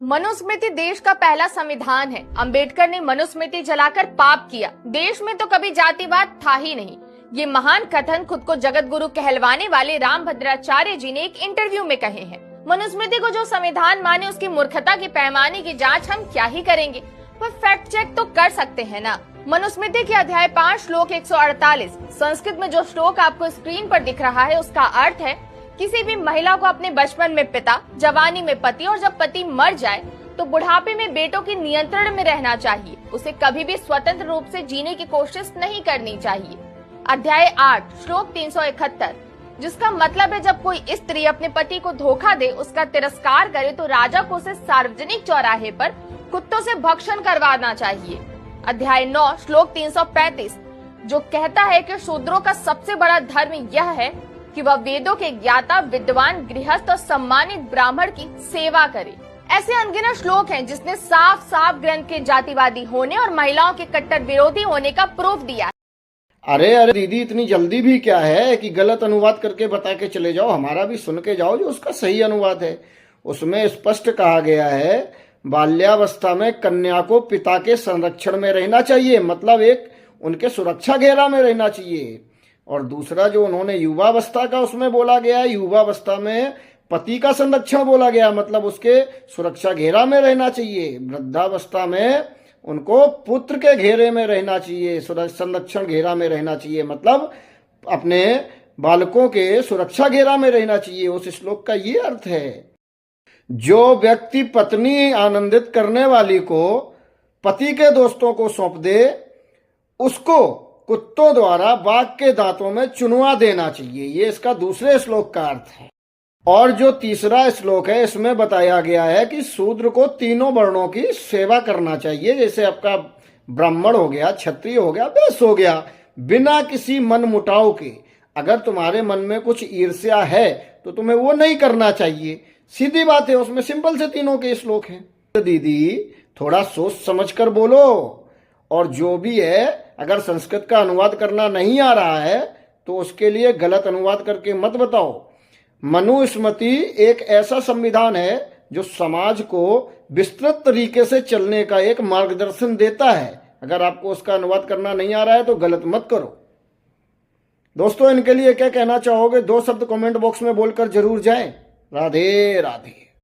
मनुस्मृति देश का पहला संविधान है। अंबेडकर ने मनुस्मृति जलाकर पाप किया। देश में तो कभी जातिवाद था ही नहीं। ये महान कथन खुद को जगत गुरु कहलवाने वाले रामभद्राचार्य जी ने एक इंटरव्यू में कहे हैं। मनुस्मृति को जो संविधान माने उसकी मूर्खता के पैमाने की जांच हम क्या ही करेंगे, पर फैक्ट चेक तो कर सकते हैं ना। मनुस्मृति के अध्याय 5 श्लोक 148 संस्कृत में जो श्लोक आपको स्क्रीन पर दिख रहा है उसका अर्थ है, किसी भी महिला को अपने बचपन में पिता, जवानी में पति और जब पति मर जाए तो बुढ़ापे में बेटों के नियंत्रण में रहना चाहिए। उसे कभी भी स्वतंत्र रूप से जीने की कोशिश नहीं करनी चाहिए। अध्याय 8 श्लोक 371 जिसका मतलब है, जब कोई स्त्री अपने पति को धोखा दे, उसका तिरस्कार करे तो राजा को उसे सार्वजनिक चौराहे पर कुत्तों से भक्षण करवाना चाहिए। अध्याय 9 श्लोक 335 जो कहता है कि शूद्रों का सबसे बड़ा धर्म यह है कि वह वेदों के ज्ञाता, विद्वान, गृहस्थ और सम्मानित ब्राह्मण की सेवा करे। ऐसे अनगिनत श्लोक हैं जिसने साफ साफ ग्रंथ के जातिवादी होने और महिलाओं के कट्टर विरोधी होने का प्रूफ दिया। अरे दीदी, इतनी जल्दी भी क्या है कि गलत अनुवाद करके बता के चले जाओ। हमारा भी सुन के जाओ जो उसका सही अनुवाद है। उसमें स्पष्ट कहा गया है, बाल्यावस्था में कन्या को पिता के संरक्षण में रहना चाहिए, मतलब एक उनके सुरक्षा घेरा में रहना चाहिए। और दूसरा जो उन्होंने युवावस्था का उसमें बोला गया है, युवावस्था में पति का संरक्षण बोला गया, मतलब उसके सुरक्षा घेरा में रहना चाहिए। वृद्धावस्था में उनको पुत्र के घेरे में रहना चाहिए, संरक्षण घेरा में रहना चाहिए, मतलब अपने बालकों के सुरक्षा घेरा में रहना चाहिए। उस श्लोक का ये अर्थ है। जो व्यक्ति पत्नी आनंदित करने वाली को पति के दोस्तों को सौंप दे, उसको कुत्तों द्वारा बाघ के दांतों में चुनवा देना चाहिए। ये इसका दूसरे श्लोक का अर्थ है। और जो तीसरा श्लोक है, इसमें बताया गया है कि शूद्र को तीनों वर्णों की सेवा करना चाहिए। जैसे आपका ब्राह्मण हो गया, क्षत्रिय हो गया, वैश्य हो गया, बिना किसी मन मुटाव के। अगर तुम्हारे मन में कुछ ईर्ष्या है तो तुम्हें वो नहीं करना चाहिए। सीधी बात है, उसमें सिंपल से तीनों के श्लोक हैं। तो दीदी थोड़ा सोच समझ कर बोलो। और जो भी है, अगर संस्कृत का अनुवाद करना नहीं आ रहा है तो उसके लिए गलत अनुवाद करके मत बताओ। मनुस्मृति एक ऐसा संविधान है जो समाज को विस्तृत तरीके से चलने का एक मार्गदर्शन देता है। अगर आपको उसका अनुवाद करना नहीं आ रहा है तो गलत मत करो। दोस्तों, इनके लिए क्या कहना चाहोगे? 2 शब्द कमेंट बॉक्स में बोलकर जरूर जाएं। राधे राधे।